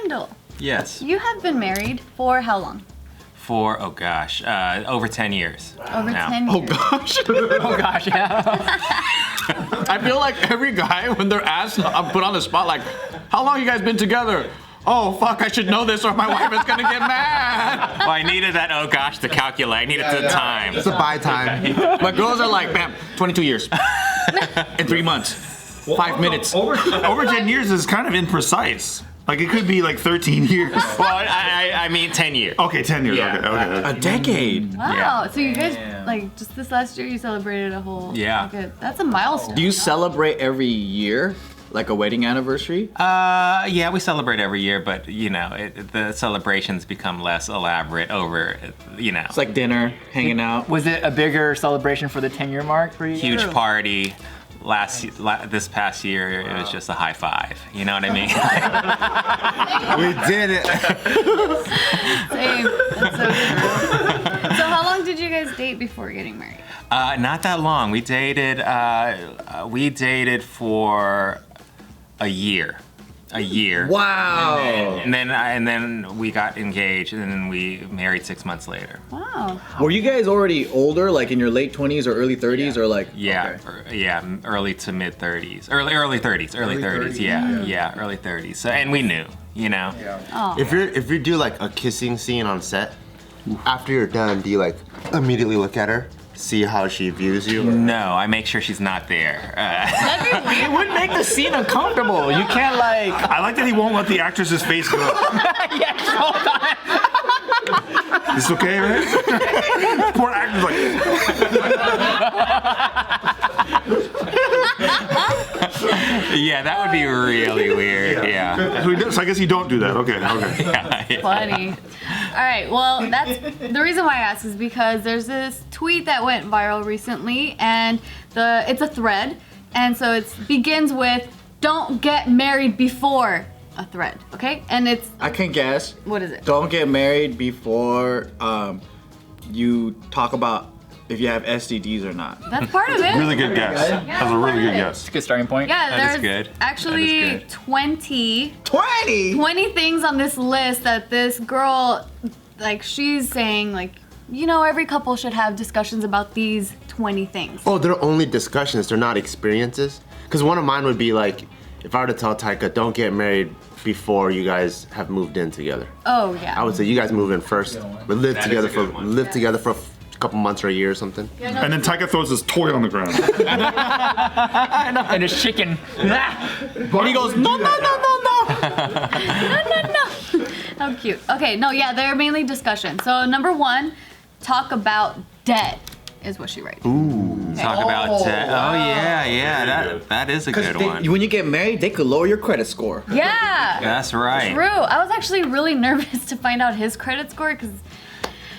Randall. Yes. You have been married for how long? For, oh gosh, over 10 years. Over 10 years. Oh gosh. Oh gosh, yeah. I feel like every guy, when they're asked, I'm put on the spot, like, how long you guys been together? Oh fuck, I should know this or my wife is gonna get mad. Well, I needed that, oh gosh, to calculate. I needed the time. It's a buy time. My girls are like, bam, 22 years. In 3 months. 5 minutes. Over 10 years is kind of imprecise. Like it could be like 13 years. Well, I mean 10 years. Okay, 10 years. Yeah. Okay. A decade. Wow. Yeah. So you guys, like, just this last year, you celebrated a whole. Yeah. That's a milestone. Do you celebrate every year? Like a wedding anniversary? Yeah, we celebrate every year, but you know, the celebrations become less elaborate over, you know. It's like dinner, hanging out. Was it a bigger celebration for the 10-year mark for you? Huge party. This past year, it was just a high five. You know what I mean? We did it. Same. That's so true. So how long did you guys date before getting married? Not that long. We dated for a year. Wow. And then we got engaged, and then we married 6 months later. Wow. Were you guys already older, like in your late 20s or early 30s, or like? Yeah, yeah, early to mid 30s, early 30s, yeah, early 30s. So, and we knew, you know. Oh. If you do like a kissing scene on set, after you're done, do you like immediately look at her, see how she views you? No, I make sure she's not there. That'd be weird. It would make the scene uncomfortable. You can't like. I like that he won't let the actress's face go. Yeah, hold on. This okay, right? Poor actor's like. Yeah, that would be really weird. Yeah. So I guess you don't do that. Okay. Funny. All right, well, that's the reason why I asked is because there's this tweet that went viral recently, and it's a thread, and so it begins with "Don't get married before a thread," okay? And it's I can guess. what is it? Don't get married before you talk about if you have STDs or not. That's part of it. Really good guess. That's a really good guess. It's a good starting point. Yeah, That is there's good. actually That is good. 20 20? things on this list that this girl, like, she's saying, like, you know, every couple should have discussions about these 20 things. Oh, they're only discussions. They're not experiences. Because one of mine would be like, if I were to tell Taika, don't get married before you guys have moved in together. Oh, yeah. I would say you guys move in first, but live That together is a good one. for a couple months or a year or something. And then Taika throws his toy on the ground. And it's chicken. And he goes, no. No. How cute. Okay, no, yeah, they're mainly discussion. So number 1, talk about debt is what she writes. Talk about debt. Oh yeah, that is a good one. When you get married, they could lower your credit score. Yeah. That's right. True. I was actually really nervous to find out his credit score because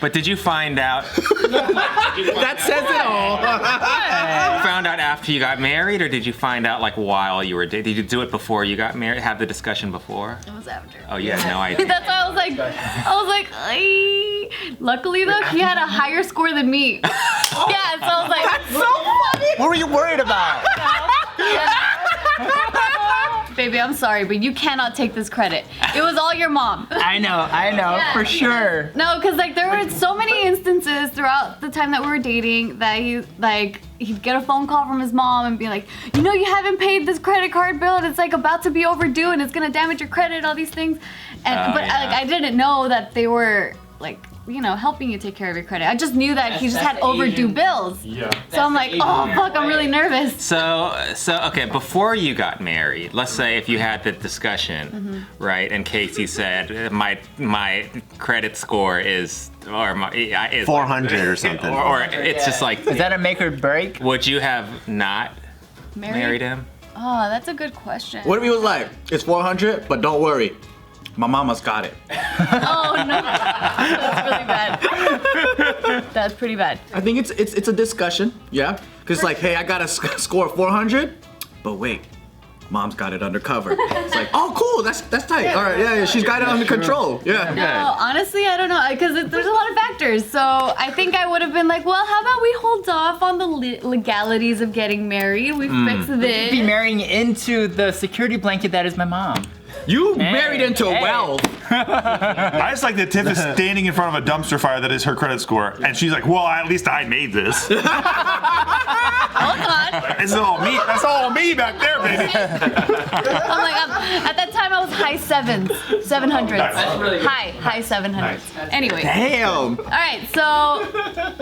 But did you find out? That says it all. Found out after you got married, or did you find out like while you were dating? Did you do it before you got married? Have the discussion before? it was after. Oh, you had no idea. That's why I was like, "Ay." Luckily though, he had a higher score than me. Yeah, so I was like, that's so funny. What were you worried about? Baby, I'm sorry, but you cannot take this credit. It was all your mom. I know, Yeah. for sure. No, because like there were so many instances throughout the time that we were dating that he'd get a phone call from his mom and be like, you know, you haven't paid this credit card bill and it's like about to be overdue and it's gonna damage your credit, all these things. And I didn't know that they were like, you know, helping you take care of your credit. I just knew that he just had overdue bills. Yeah. So I'm like, oh fuck, I'm really nervous. So okay, before you got married, let's say if you had the discussion, right, and Casey said my credit score is 400 or something. or it's just like, Is that a make or break? would you have not married him? Oh, that's a good question. What if he was like, it's 400, but don't worry, my mama's got it. Oh no, that's really bad. That's pretty bad. I think it's a discussion, yeah? Because like, hey, I got a score of 400, but wait, mom's got it under cover. It's like, oh cool, that's tight. All right, yeah, she's got it under control. Yeah. No, honestly, I don't know, because there's a lot of factors. So I think I would have been like, well, how about we hold off on the legalities of getting married? We fix this. Be marrying into the security blanket that is my mom. You married into wealth. I just like that Tiff is standing in front of a dumpster fire that is her credit score, and she's like, "Well, at least I made this." Hold on. It's all me. That's all me back there, baby. I'm like, at that time I was high 700s. High 700s. Anyway. Damn. All right, so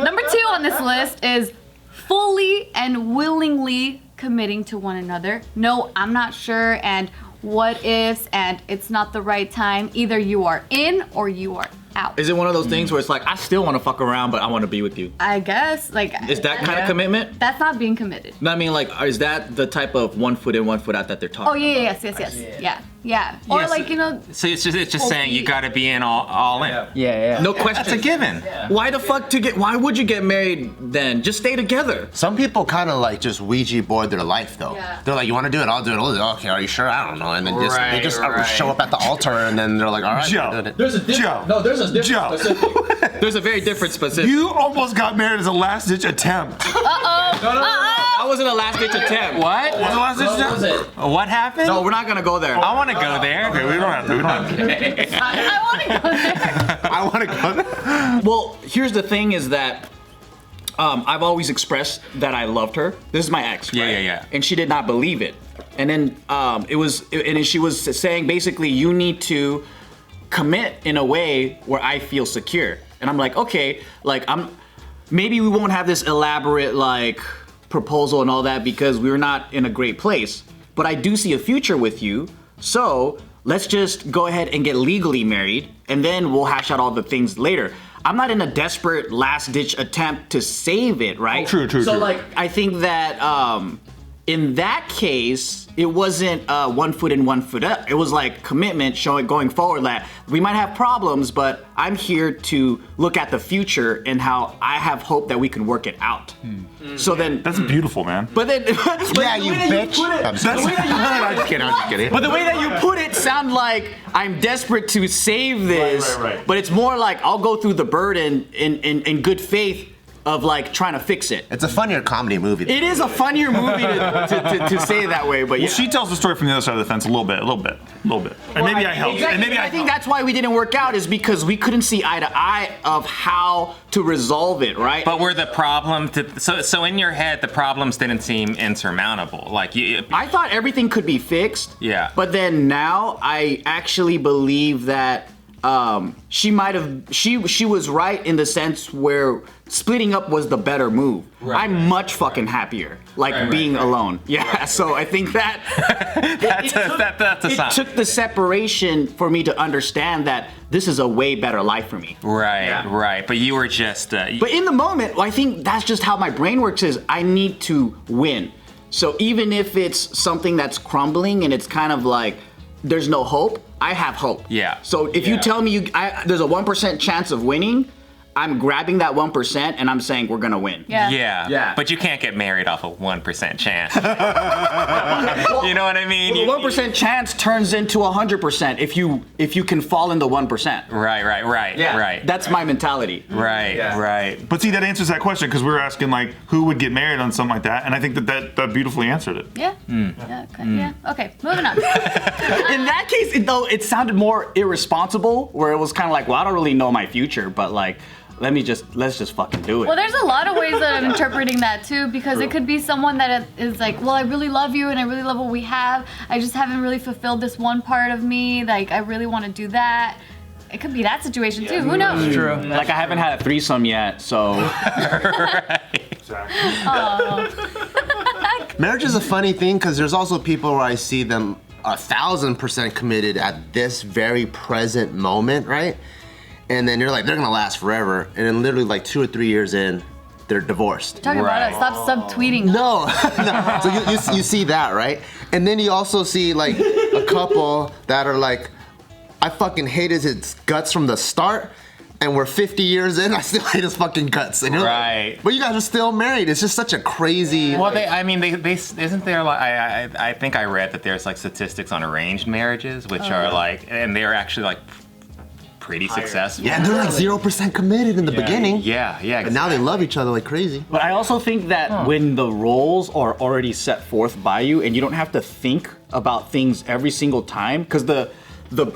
number 2 on this list is fully and willingly committing to one another. No, I'm not sure, and what ifs, and it's not the right time. Either you are in or you are out. Is it one of those things where it's like, I still want to fuck around, but I want to be with you? I guess, like. Is that kind of commitment? That's not being committed. No, I mean, like, is that the type of 1 foot in, 1 foot out that they're talking Oh, yeah, about? yes. Yeah. Or Yes. like, you know. So it's just saying you got to be in all in. Yeah. No question. That's a given. Why the fuck why would you get married then? Just stay together. Some people kind of like just Ouija board their life though. Yeah. They're like, you want to do it? I'll do it. Okay, are you sure? I don't know. And then they Right, just right. show up at the altar and then they're like, all right, Joe. we're doing it. There's a Joe. No, there's a different Joe. specific. There's a very different specific. You almost got married as a last-ditch attempt. No. That wasn't a last ditch attempt. What? Was it a last-ditch What was attempt? it? What happened? No, we're not gonna go there. I want to go there. Okay, we don't have to. I want to go there. I want to go there. Well, here's the thing: is that I've always expressed that I loved her. This is my ex, Yeah, right? yeah. And she did not believe it. And then she was saying basically, you need to commit in a way where I feel secure. And I'm like, okay, like maybe we won't have this elaborate like proposal and all that because we're not in a great place. But I do see a future with you, so let's just go ahead and get legally married, and then we'll hash out all the things later. I'm not in a desperate last-ditch attempt to save it, right? True. So like, I think that in that case, it wasn't 1 foot in, 1 foot up. It was like commitment showing going forward that we might have problems, but I'm here to look at the future and how I have hope that we can work it out. So then, That's beautiful, man. but then, Yeah, you bitch. I'm just kidding. I'm just kidding. But the way that you put it sound like I'm desperate to save this, Right. but it's more like I'll go through the burden in good faith of like trying to fix it. It's a funnier comedy movie. It is a funnier movie to say it that way, but yeah. She tells the story from the other side of the fence a little bit. And maybe I helped. Exactly. And maybe I think that's why we didn't work out, is because we couldn't see eye to eye of how to resolve it, right? But were the problem so in your head the problems didn't seem insurmountable? Like you. I thought everything could be fixed. Yeah. But then now I actually believe that she was right in the sense where splitting up was the better move. Right. I'm much fucking happier, like being alone. Yeah, so I think that that's a sign. it took the separation for me to understand that this is a way better life for me. Right. But you were just. But in the moment, I think that's just how my brain works, is I need to win. So even if it's something that's crumbling and it's kind of like there's no hope, I have hope. Yeah. So if you tell me there's a 1% chance of winning, I'm grabbing that 1% and I'm saying we're gonna win. Yeah. But you can't get married off a 1% chance. You know what I mean? The 1% chance turns into 100% if you can fall in the 1%. Right. Yeah. Right. That's my mentality. Right. But see, that answers that question, because we were asking like who would get married on something like that, and I think that beautifully answered it. Yeah. Yeah. Okay. Moving on. In that case, it sounded more irresponsible, where it was kind of like, well, I don't really know my future, but like, let's just fucking do it. Well, there's a lot of ways that I'm interpreting that too, because it could be someone that is like, well, I really love you and I really love what we have. I just haven't really fulfilled this one part of me. Like, I really want to do that. It could be that situation too. Who knows? True. Like, I haven't had a threesome yet, so. Marriage is a funny thing because there's also people where I see them 1,000% committed at this very present moment, right? And then you're like, they're gonna last forever. And then literally like 2 or 3 years in, they're divorced. Talking about it. Stop subtweeting. No. So you see that, right? And then you also see like a couple that are like, I fucking hated his guts from the start, and we're 50 years in, I still hate his fucking guts. And you're Right. like, but you guys are still married. It's just such a crazy. Well, they isn't there like I think I read that there's like statistics on arranged marriages, which are like, and they're actually like pretty successful. Yeah, they're like 0% committed in the beginning. Yeah, And now they love each other like crazy. But I also think that when the roles are already set forth by you and you don't have to think about things every single time, because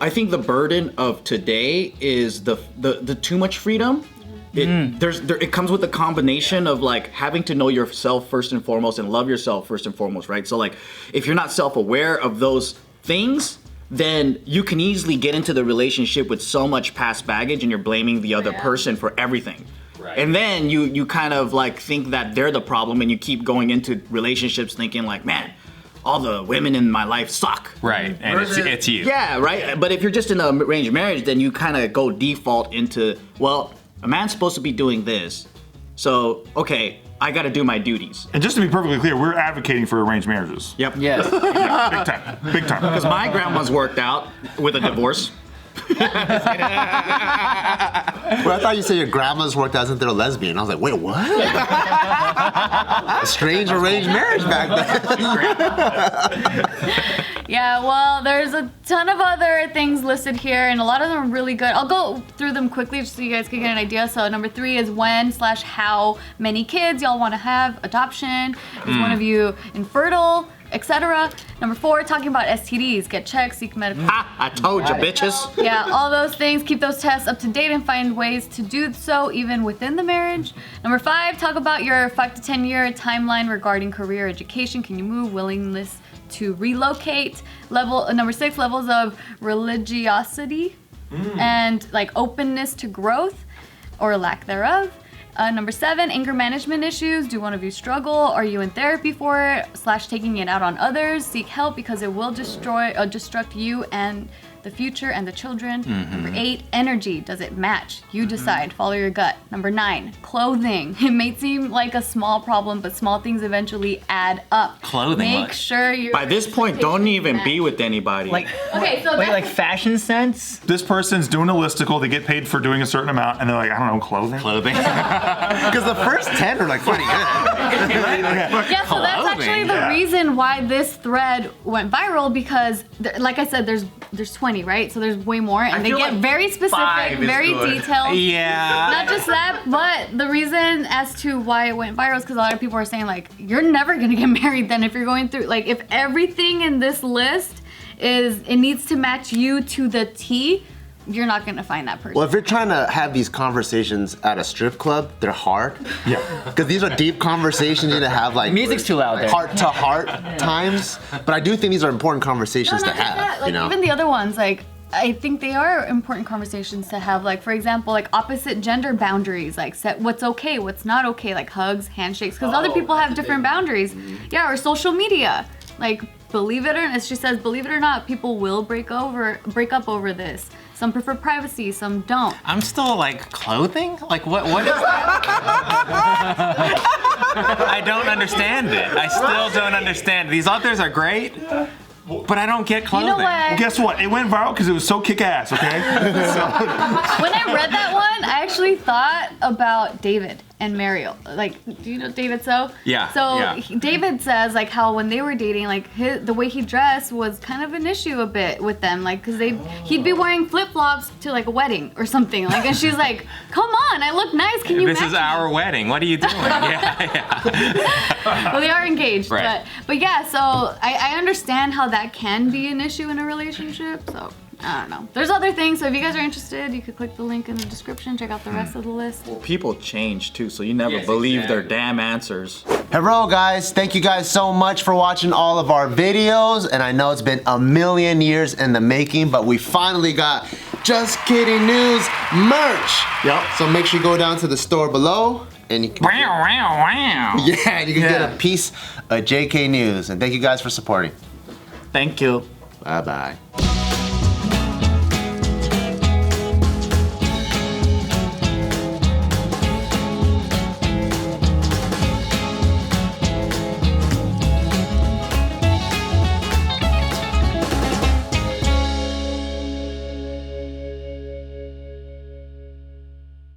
I think the burden of today is the too much freedom. It comes with a combination of like having to know yourself first and foremost and love yourself first and foremost, right? So like if you're not self-aware of those things, then you can easily get into the relationship with so much past baggage and you're blaming the other person for everything. Right. And then you kind of like think that they're the problem and you keep going into relationships thinking like, man, all the women in my life suck. Right, and it's you. Yeah, right. But if you're just in an arranged marriage, then you kind of go default into, well, a man's supposed to be doing this. So, okay, I got to do my duties. And just to be perfectly clear, we're advocating for arranged marriages. Yep. Yes. Yeah, big time. Big time. Because my grandma's worked out with a divorce. Well, I thought you said your grandma's worked out as if they're a lesbian. I was like, wait, what? A strange arranged marriage back then. Yeah, well, there's a ton of other things listed here, and a lot of them are really good. I'll go through them quickly just so you guys can get an idea. So number 3 is when/how many kids y'all want to have. Adoption. Is one of you infertile? Etc. Number 4, talking about STDs. Get checked, seek medical. I told you, bitches. Yeah, all those things. Keep those tests up to date and find ways to do so even within the marriage. Number 5, talk about your 5 to 10 year timeline regarding career, education. Can you move? Willingness to relocate. Number 6, levels of religiosity and like openness to growth or lack thereof. Number 7, anger management issues. Do one of you struggle? Are you in therapy for it / taking it out on others? Seek help because it will destruct you and the future and the children. Number 8, energy. Does it match? You decide. Follow your gut. Number 9, clothing. It may seem like a small problem, but small things eventually add up. Clothing. Make sure you. By this point, don't even be with anybody. Like, Okay, so wait, that's- like fashion sense? This person's doing a listicle. They get paid for doing a certain amount, and they're like, I don't know, clothing. Because the first 10 are like pretty good. Yeah, so that's actually the reason why this thread went viral because, like I said, there's 20, right? So there's way more, and they feel get like very specific, 5 is very good. detailed. Yeah. Not just that, but the reason as to why it went viral is because a lot of people are saying like, you're never gonna get married then if you're going through, like if everything in this list it needs to match you to the T, you're not gonna find that person. Well, if you're trying to have these conversations at a strip club, they're hard. Yeah. Because these are deep conversations you need to have like Music's too loud there. heart to heart times. But I do think these are important conversations No, to not just have. that. Like you know? even the other ones, like I think they are important conversations to have. Like for example, like opposite gender boundaries, like set what's okay, what's not okay, like hugs, handshakes, because other people have different boundaries. Yeah, or social media, like believe it or as she says, believe it or not, people will break up over this. Some prefer privacy, some don't. I'm still like clothing? Like what is that? I don't understand it. I still don't understand. These others are great, but I don't get clothing. You know what? Well, guess what? It went viral because it was so kick-ass, okay? When I read that one, I actually thought about David and Mariel. Like, do you know David So? Yeah, So yeah. David says like how when they were dating, like the way he dressed was kind of an issue a bit with them, like because he'd be wearing flip flops to like a wedding or something, like, and she's like, "Come on, I look nice. Can you?" This match is me?" our wedding. What are you doing? Yeah. Well, they are engaged, Right. but yeah. So I understand how that can be an issue in a relationship. So. I don't know. There's other things, so if you guys are interested, you could click the link in the description, check out the rest of the list. People change too, so you never Yes, believe their exactly. damn answers. Hello guys, thank you guys so much for watching all of our videos. And I know it's been a million years in the making, but we finally got Just Kidding News merch. Yep. So make sure you go down to the store below and you can Wow. yeah, you can get a piece of JK News. And thank you guys for supporting. Thank you. Bye bye.